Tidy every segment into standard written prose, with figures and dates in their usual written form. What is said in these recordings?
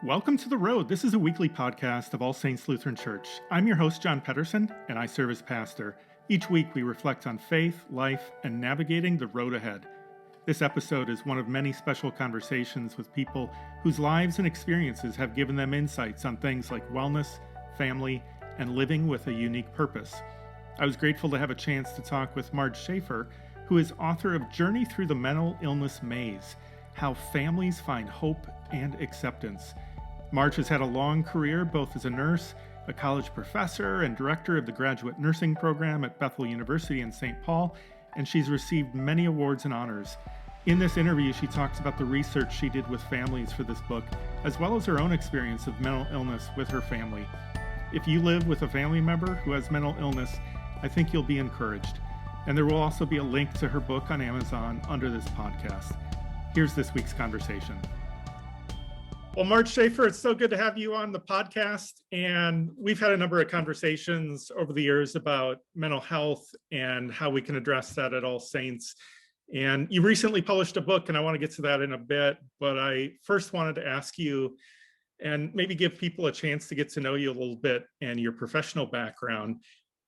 Welcome to The Road. This is a weekly podcast of All Saints Lutheran Church. I'm your host, John Pedersen, and I serve as pastor. Each week we reflect on faith, life, and navigating the road ahead. This episode is one of many special conversations with people whose lives and experiences have given them insights on things like wellness, family, and living with a unique purpose. I was grateful to have a chance to talk with Marge Schaffer, who is author of Journey Through the Mental Illness Maze: How Families Find Hope and Acceptance. Marge has had a long career both as a nurse, a college professor, and director of the graduate nursing program at Bethel University in St. Paul, and she's received many awards and honors. In this interview, she talks about the research she did with families for this book, as well as her own experience of mental illness with her family. If you live with a family member who has mental illness, I think you'll be encouraged. And there will also be a link to her book on Amazon under this podcast. Here's this week's conversation. Well, Marge Schaffer, it's so good to have you on the podcast. And we've had a number of conversations over the years about mental health and how we can address that at All Saints. And you recently published a book, and I want to get to that in a bit. But I first wanted to ask you, and maybe give people a chance to get to know you a little bit and your professional background.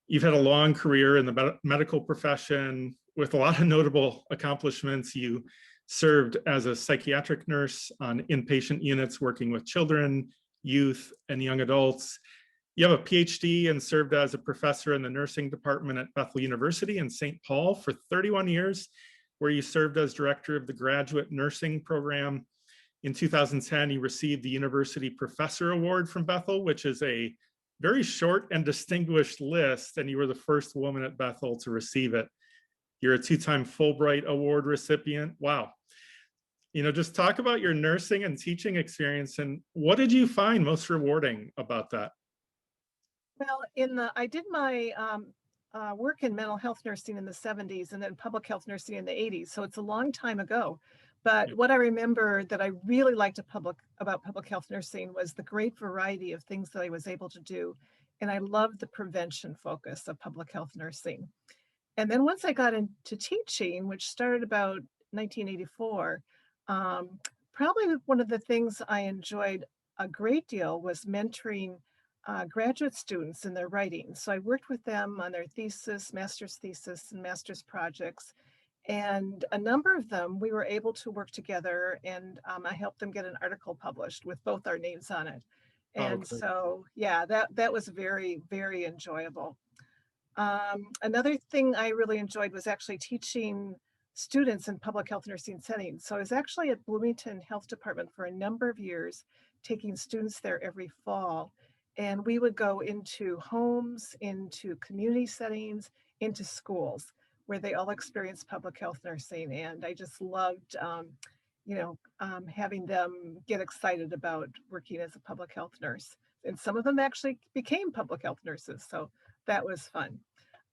You've had a long career in the medical profession with a lot of notable accomplishments. You served as a psychiatric nurse on inpatient units working with children, youth, and young adults. You have a PhD and served as a professor in the nursing department at Bethel University in St. Paul for 31 years, where you served as director of the graduate nursing program. In 2010, you received the University Professor Award from Bethel, which is a very short and distinguished list, and you were the first woman at Bethel to receive it. You're a two-time Fulbright Award recipient. Wow. Just talk about your nursing and teaching experience, and what did you find most rewarding about that? Well, I did my work in mental health nursing in the 70s and then public health nursing in the 80s. So it's a long time ago. But what I remember that I really liked about public health nursing was the great variety of things that I was able to do. And I loved the prevention focus of public health nursing. And then once I got into teaching, which started about 1984, probably one of the things I enjoyed a great deal was mentoring graduate students in their writing. So I worked with them on their master's thesis, and master's projects. And a number of them, we were able to work together, and I helped them get an article published with both our names on it. And so, yeah, that was very, very enjoyable. Another thing I really enjoyed was actually teaching students in public health nursing settings. So I was actually at Bloomington Health Department for a number of years, taking students there every fall. And we would go into homes, into community settings, into schools where they all experienced public health nursing. And I just loved, having them get excited about working as a public health nurse. And some of them actually became public health nurses. So that was fun.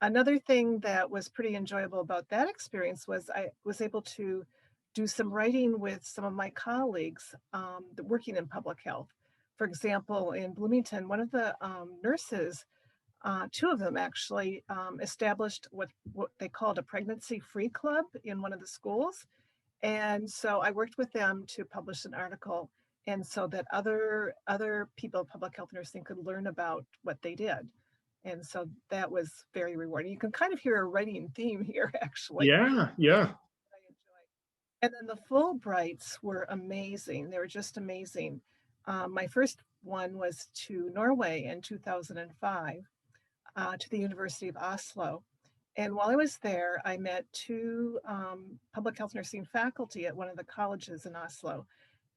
Another thing that was pretty enjoyable about that experience was I was able to do some writing with some of my colleagues working in public health. For example, in Bloomington, one of the nurses, two of them actually, established what they called a pregnancy-free club in one of the schools. And so I worked with them to publish an article, and so that other people in public health nursing could learn about what they did. And so that was very rewarding. You can kind of hear a writing theme here, actually. Yeah. I enjoy. And then the Fulbrights were amazing. They were just amazing. My first one was to Norway in 2005, to the University of Oslo. And while I was there, I met two public health nursing faculty at one of the colleges in Oslo.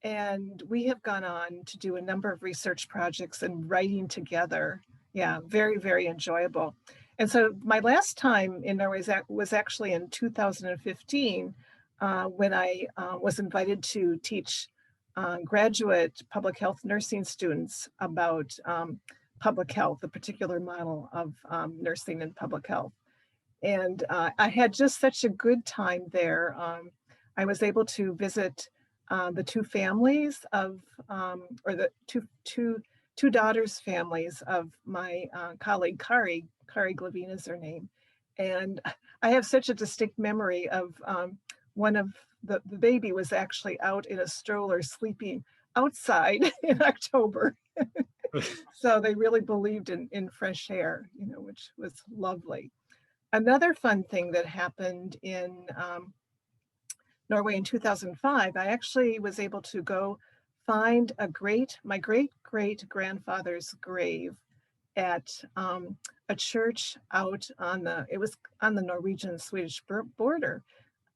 And we have gone on to do a number of research projects and writing together. Yeah, very, very enjoyable. And so my last time in Norway was actually in 2015, when I was invited to teach graduate public health nursing students about public health, a particular model of nursing and public health. And I had just such a good time there. I was able to visit the two families of, or the two daughters' families of my colleague, Kari Glavine is her name. And I have such a distinct memory of one of the baby was actually out in a stroller sleeping outside in October. So they really believed in fresh air, which was lovely. Another fun thing that happened in Norway in 2005, I actually was able to go find my great great grandfather's grave at a church out it was on the Norwegian Swedish border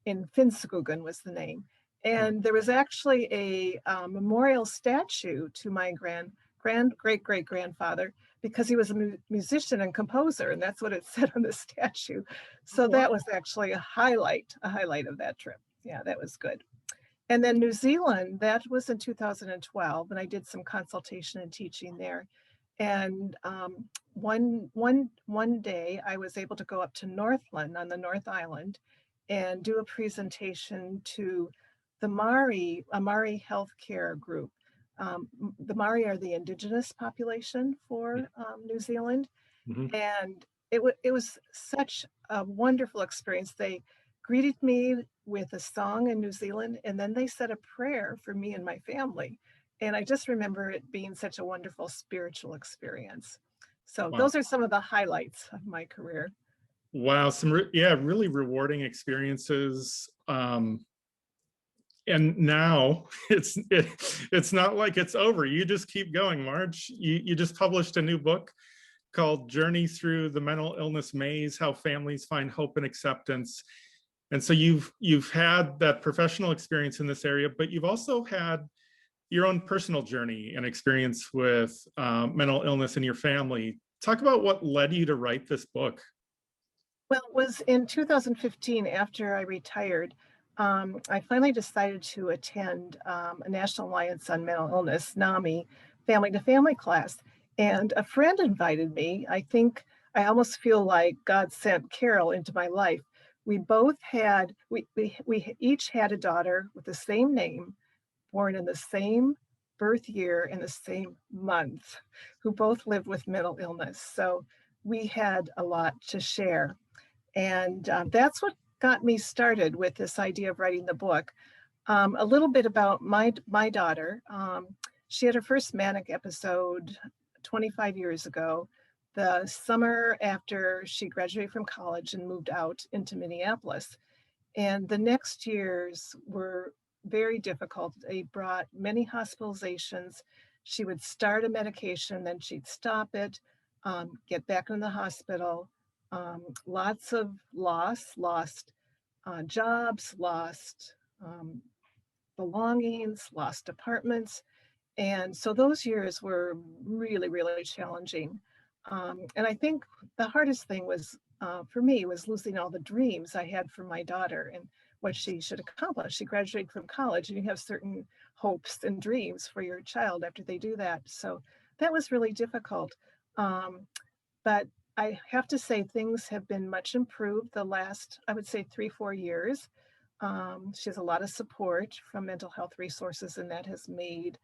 in Finnskogen was the name. And there was actually a memorial statue to my great great grandfather because he was a musician and composer, and that's what it said on the statue. So that was actually a highlight of that trip. Yeah, that was good. And then New Zealand, that was in 2012, and I did some consultation and teaching there. And one day I was able to go up to Northland on the North Island and do a presentation to the Maori, a Maori healthcare group. The Maori are the indigenous population for New Zealand. Mhm. And it was such a wonderful experience. They greeted me with a song in New Zealand, and then they said a prayer for me and my family. And I just remember it being such a wonderful spiritual experience. So Wow. those are some of the highlights of my career. Wow, really rewarding experiences. And now it's not like it's over. You just keep going, Marge. You just published a new book called Journey Through the Mental Illness Maze: How Families Find Hope and Acceptance. And so you've had that professional experience in this area, but you've also had your own personal journey and experience with mental illness in your family. Talk about what led you to write this book. Well, it was in 2015 after I retired. I finally decided to attend a National Alliance on Mental Illness, NAMI, family to family class. And a friend invited me. I almost feel like God sent Carol into my life. We each had a daughter with the same name, born in the same birth year in the same month, who both lived with mental illness. So we had a lot to share. And that's what got me started with this idea of writing the book. A little bit about my daughter. She had her first manic episode 25 years ago, the summer after she graduated from college and moved out into Minneapolis. And the next years were very difficult. They brought many hospitalizations. She would start a medication, then she'd stop it, get back in the hospital. Lots of lost jobs, lost belongings, lost apartments. And so those years were really, really challenging. And I think the hardest thing for me was losing all the dreams I had for my daughter and what she should accomplish. She graduated from college, and you have certain hopes and dreams for your child after they do that. So that was really difficult. But I have to say things have been much improved the last, I would say, 3-4 years. She has a lot of support from mental health resources, and that has made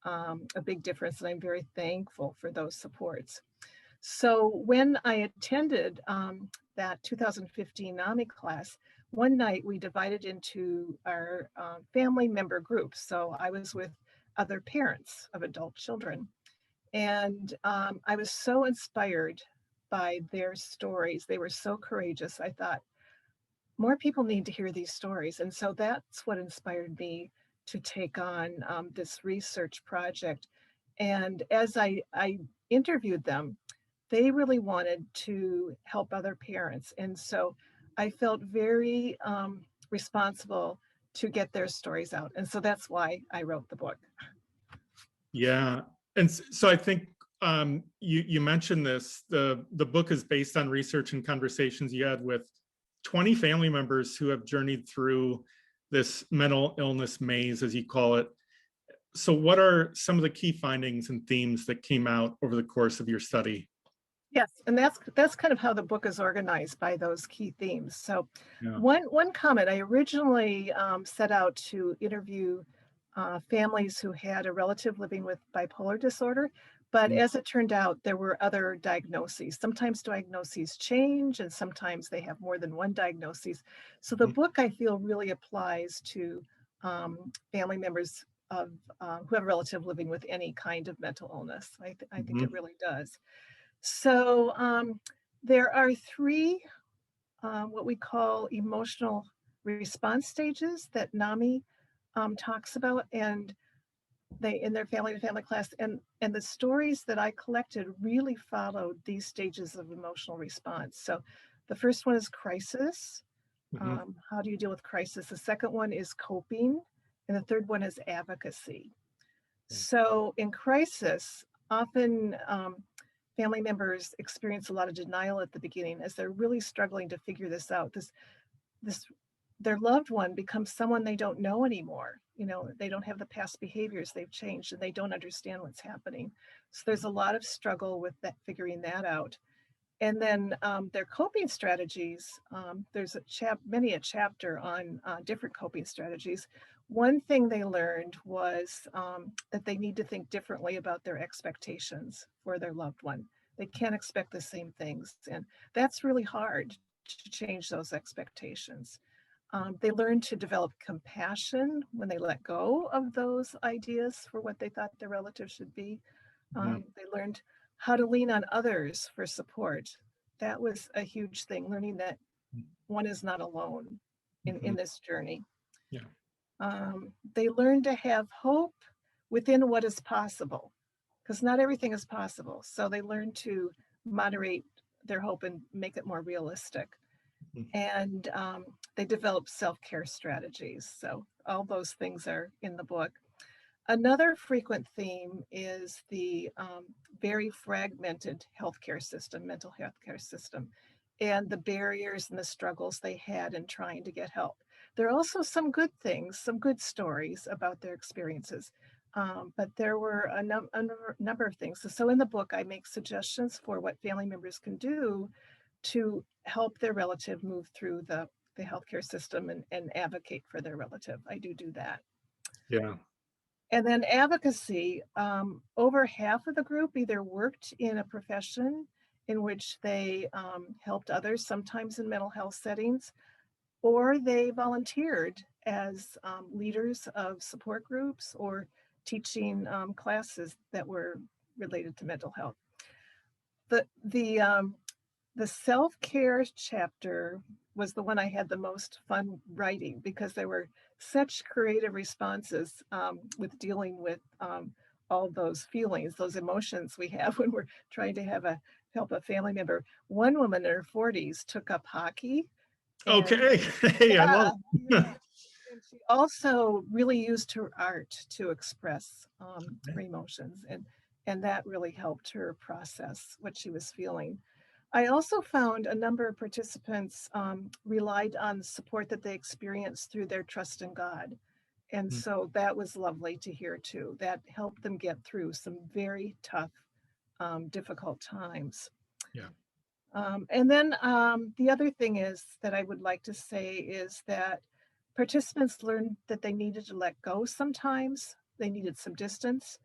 a big difference. And I'm very thankful for those supports. So when I attended that 2015 NAMI class, one night we divided into our family member groups. So I was with other parents of adult children. And I was so inspired by their stories. They were so courageous. I thought, more people need to hear these stories. And so that's what inspired me to take on this research project. And as I interviewed them, they really wanted to help other parents. And so I felt very responsible to get their stories out. And so that's why I wrote the book. Yeah, and so I think you mentioned this. The book is based on research and conversations you had with 20 family members who have journeyed through this mental illness maze, as you call it. So what are some of the key findings and themes that came out over the course of your study? Yes, and that's kind of how the book is organized, by those key themes. So Yeah. one comment, I originally set out to interview families who had a relative living with bipolar disorder, but as it turned out, there were other diagnoses. Sometimes diagnoses change, and sometimes they have more than one diagnosis. So the book, I feel, really applies to family members who have a relative living with any kind of mental illness. I think it Mhm. really does. So there are three what we call emotional response stages that NAMI talks about, and they in their family to family class, and the stories that I collected really followed these stages of emotional response. So the first one is crisis. Mhm. How do you deal with crisis? The second one is coping, and the third one is advocacy. So in crisis, often family members experience a lot of denial at the beginning as they're really struggling to figure this out. This their loved one becomes someone they don't know anymore. You know, they don't have the past behaviors, they've changed, and they don't understand what's happening. So there's a lot of struggle with that, figuring that out. And then their coping strategies, there's many a chapter on different coping strategies. One thing they learned was that they need to think differently about their expectations for their loved one. They can't expect the same things, and that's really hard to change those expectations. They learn to develop compassion when they let go of those ideas for what they thought their relatives should be. Mhm. They learned how to lean on others for support. That was a huge thing, learning that one is not alone in Mhm. this journey. Yeah. They learn to have hope within what is possible, because not everything is possible. So they learn to moderate their hope and make it more realistic. Mhm. And they develop self-care strategies. So all those things are in the book. Another frequent theme is the very fragmented healthcare system, mental health care system, and the barriers and the struggles they had in trying to get help. There are also some good things, some good stories about their experiences, but there were a number of things. So in the book, I make suggestions for what family members can do to help their relative move through the healthcare system and advocate for their relative. I do that. Yeah. And then advocacy, over half of the group either worked in a profession in which they helped others, sometimes in mental health settings, or they volunteered as leaders of support groups or teaching classes that were related to mental health. The the um, the self-care chapter was the one I had the most fun writing because there were such creative responses with dealing with all those feelings, those emotions we have when we're trying to help a family member. One woman in her 40s took up hockey, and Okay. Hey, I love yeah, yeah. And she also really used her art to express her it. emotions, and that really helped her process what she was feeling. I also found a number of participants relied on support that they experienced through their trust in God. And Mm. so that was lovely to hear too. That helped them get through some very tough, difficult times. Yeah. And then the other thing is that I would like to say is that participants learned that they needed to let go sometimes, they needed some distance.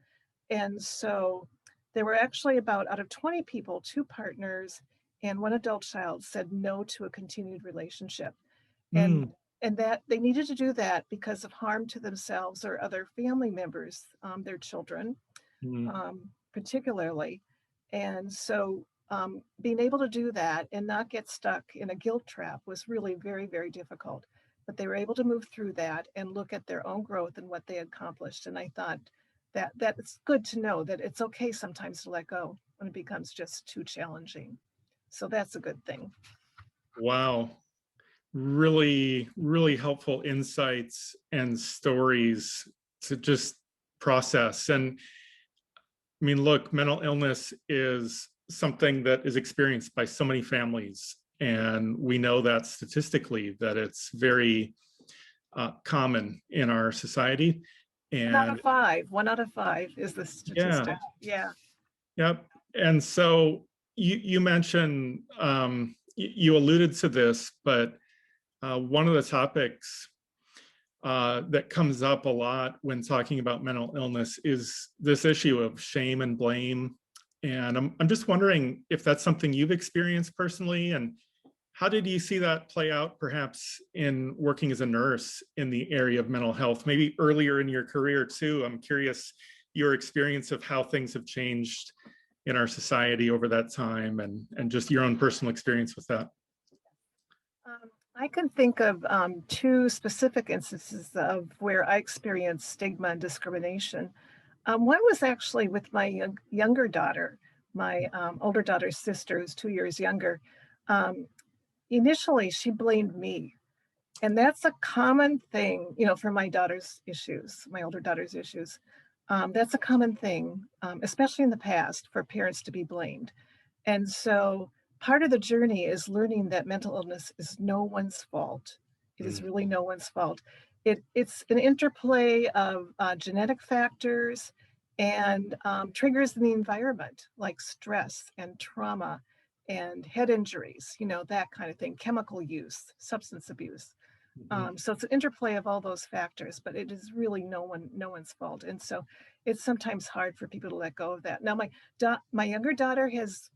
And so there were actually about out of 20 people, two partners and one adult child said no to a continued relationship. And Mm. and that they needed to do that because of harm to themselves or other family members, their children, Mm. particularly. And so being able to do that and not get stuck in a guilt trap was really very, very difficult. But they were able to move through that and look at their own growth and what they accomplished. And I thought that it's good to know that it's okay sometimes to let go when it becomes just too challenging. So that's a good thing. Wow. Really, really helpful insights and stories to just process. And I mean, look, mental illness is something that is experienced by so many families. And we know that statistically that it's very common in our society. And One out of five is the yeah, statistic. Yeah. yep. And so you mentioned, you alluded to this, but one of the topics that comes up a lot when talking about mental illness is this issue of shame and blame. And I'm just wondering if that's something you've experienced personally, and How did you see that play out, perhaps in working as a nurse in the area of mental health, maybe earlier in your career too? I'm curious your experience of how things have changed in our society over that time, and just your own personal experience with that. I can think of two specific instances of where I experienced stigma and discrimination. One was actually with my younger daughter, my older daughter's sister, who's 2 years younger. Um, Initially, she blamed me. And that's a common thing, for my daughter's issues, my older daughter's issues. That's a common thing, especially in the past, for parents to be blamed. And so part of the journey is learning that mental illness is no one's fault. It is Mm, really no one's fault. It's an interplay of genetic factors and triggers in the environment, like stress and trauma and head injuries, that kind of thing, chemical use, substance abuse. mhm. So it's an interplay of all those factors, but it is really no one's fault. And so it's sometimes hard for people to let go of that. Now, my younger daughter has,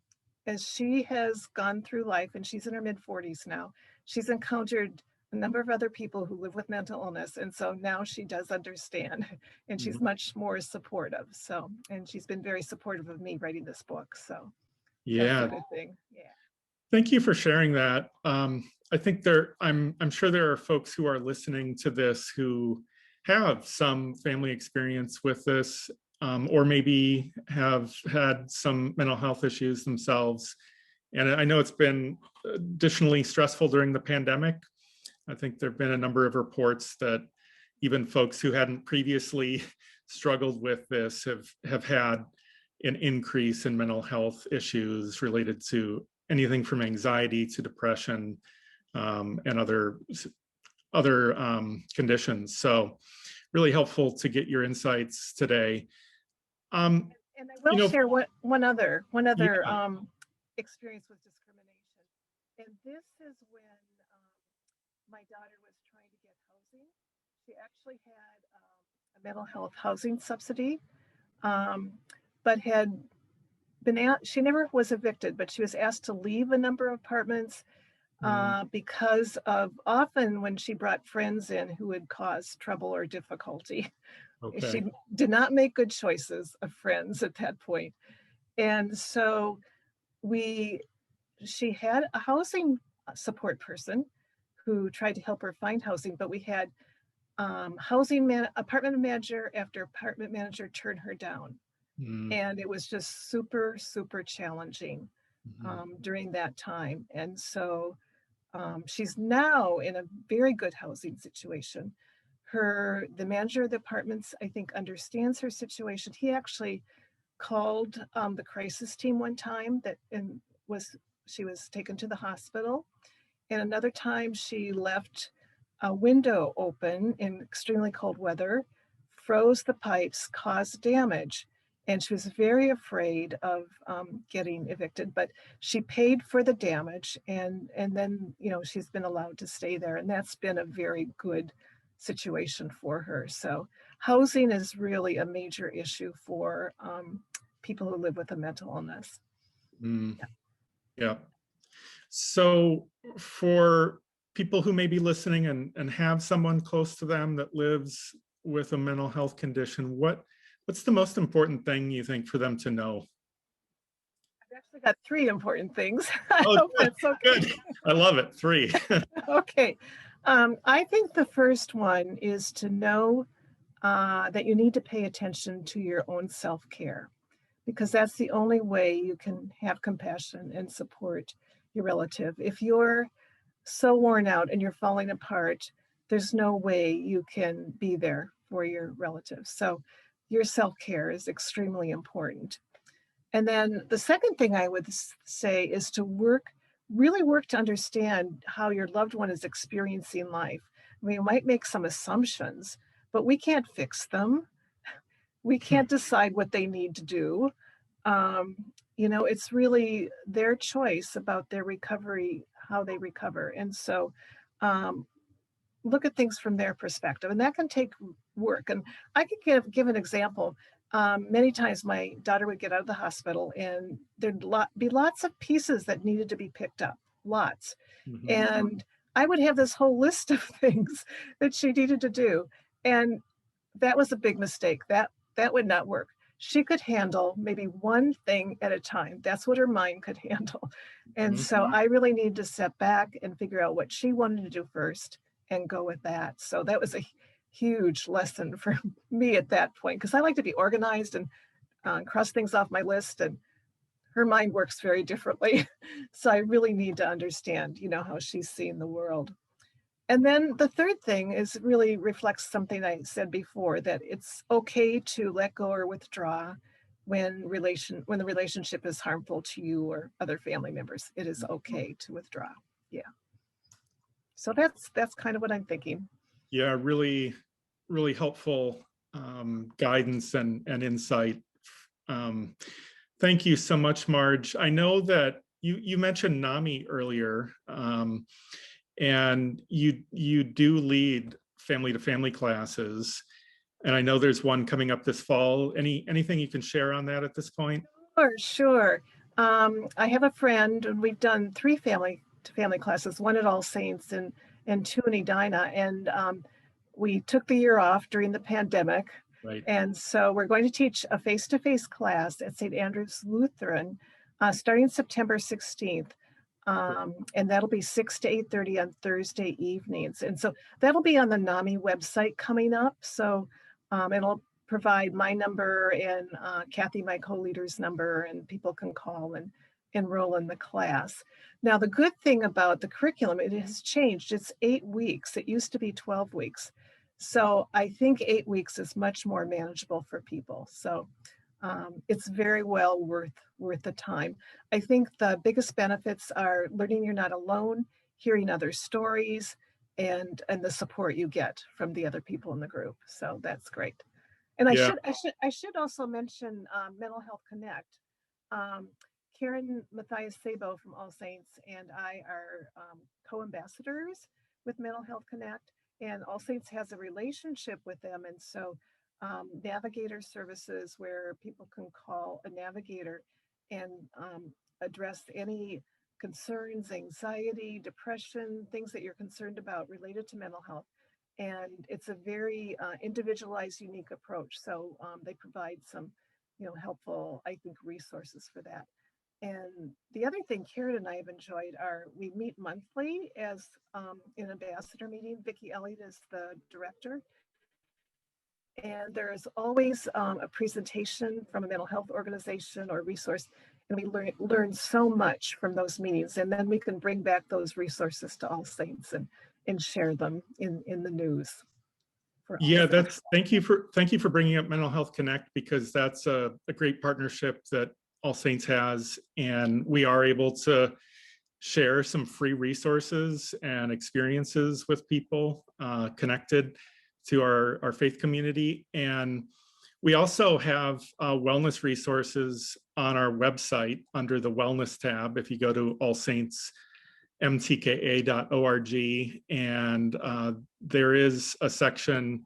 as she has gone through life, and she's in her mid-40s now, she's encountered a number of other people who live with mental illness. And so now she does understand, and she's Mhm. much more supportive. So, and she's been very supportive of me writing this book. So that's a Yeah, good thing. Yeah. thank you for sharing that. I think I'm sure there are folks who are listening to this who have some family experience with this, or maybe have had some mental health issues themselves. And I know it's been additionally stressful during the pandemic. I think there have been a number of reports that even folks who hadn't previously struggled with this have had an increase in mental health issues related to anything from anxiety to depression, and other conditions. So really helpful to get your insights today. Um, And I you will know, share one other yeah. experience with discrimination. And this is when my daughter was trying to get housing. She actually had a mental health housing subsidy, um, but had she never was evicted, but she was asked to leave a number of apartments Mm, because of often when she brought friends in who would cause trouble or difficulty. okay. She did not make good choices of friends at that point. And so we she had a housing support person who tried to help her find housing, but we had apartment manager after apartment manager turn her down. Mm, And it was just super, super challenging mhm, during that time. And so she's now in a very good housing situation. The manager of the apartments, I think, understands her situation. He actually called the crisis team one time and was she was taken to the hospital. And another time she left a window open in extremely cold weather, froze the pipes, caused damage. And she was very afraid of getting evicted, but she paid for the damage, and then she's been allowed to stay there, and that's been a very good situation for her. So housing is really a major issue for people who live with a mental illness. mm, yeah. So for people who may be listening and have someone close to them that lives with a mental health condition, what's the most important thing you think for them to know? I've actually got three important things. I Oh, hope good, that's okay. good. I love it. Three. Okay. I think the first one is to know that you need to pay attention to your own self-care, because that's the only way you can have compassion and support your relative. If you're so worn out and you're falling apart, there's no way you can be there for your relative. So your self-care is extremely important. And then the second thing I would say is to really work to understand how your loved one is experiencing life. We might make some assumptions, but we can't fix them. We can't decide what they need to do. Um, it's really their choice about their recovery, how they recover. And so um, look at things from their perspective, and that can take work. And I could give an example. Many times my daughter would get out of the hospital and there'd be lots of pieces that needed to be picked up, lots. Mhm. And I would have this whole list of things that she needed to do. And that was a big mistake. That would not work. She could handle maybe one thing at a time. That's what her mind could handle. And so I really needed to step back and figure out what she wanted to do first and go with that. So that was a huge lesson for me at that point, because I like to be organized and cross things off my list, and her mind works very differently. So I really need to understand, how she's seeing the world. And then the third thing is really reflects something I said before, that it's okay to let go or withdraw when the relationship is harmful to you or other family members. It is okay to withdraw. Yeah. So that's kind of what I'm thinking. Yeah, really, really helpful guidance and insight. Thank you so much, Marge. I know that you mentioned NAMI earlier, and you do lead family to family classes, and I know there's one coming up this fall. Anything you can share on that at this point? Sure. I have a friend, and we've done 3 family to family classes, one at All Saints and 2 in Edina. And we took the year off during the pandemic. Right. And so we're going to teach a face-to-face class at St. Andrew's Lutheran starting September 16th. And that'll be 6 to 8:30 on Thursday evenings. And so that'll be on the NAMI website coming up. So it'll provide my number and Kathy, my co-leader's number, and people can call and enroll in the class. Now, the good thing about the curriculum, it has changed. It's 8 weeks. It used to be 12 weeks. So I think 8 weeks is much more manageable for people. So it's very well worth the time. I think the biggest benefits are learning you're not alone, hearing other stories, and the support you get from the other people in the group. So that's great. And Yeah. I should also mention Mental Health Connect. Karen Matthias Sabo from All Saints and I are co-ambassadors with Mental Health Connect, and All Saints has a relationship with them. And so navigator services where people can call a navigator and address any concerns, anxiety, depression, things that you're concerned about related to mental health. And it's a very individualized, unique approach. So they provide some, helpful, I think, resources for that. And the other thing Karen and I have enjoyed are we meet monthly as an ambassador meeting. Vicki Elliott is the director. And there's always a presentation from a mental health organization or resource. And we learn so much from those meetings. And then we can bring back those resources to All Saints and share them in the news. Yeah, thank you for bringing up Mental Health Connect, because that's a great partnership that All Saints has, and we are able to share some free resources and experiences with people connected to our faith community. And we also have wellness resources on our website under the wellness tab. If you go to allsaintsmtka.org, and there is a section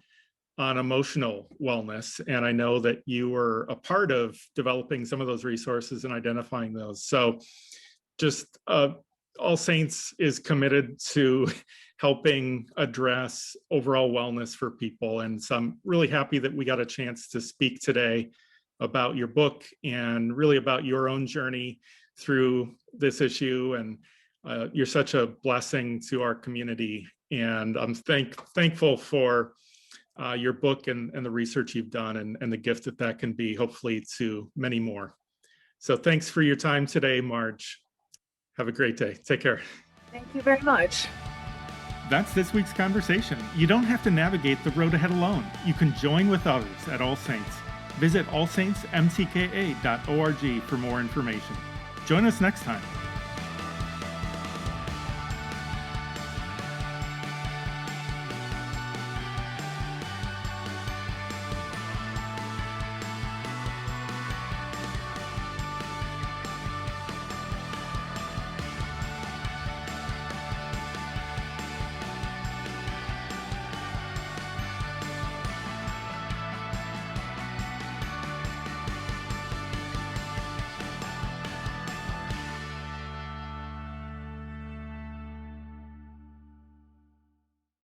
on emotional wellness. And I know that you were a part of developing some of those resources and identifying those. So just All Saints is committed to helping address overall wellness for people. And so I'm really happy that we got a chance to speak today about your book and really about your own journey through this issue. And you're such a blessing to our community. And I'm thankful for your book and the research you've done and the gift that can be, hopefully, to many more. So thanks for your time today, Marge. Have a great day. Take care. Thank you very much. That's this week's conversation. You don't have to navigate the road ahead alone. You can join with others at All Saints. Visit allsaintsmtka.org for more information. Join us next time.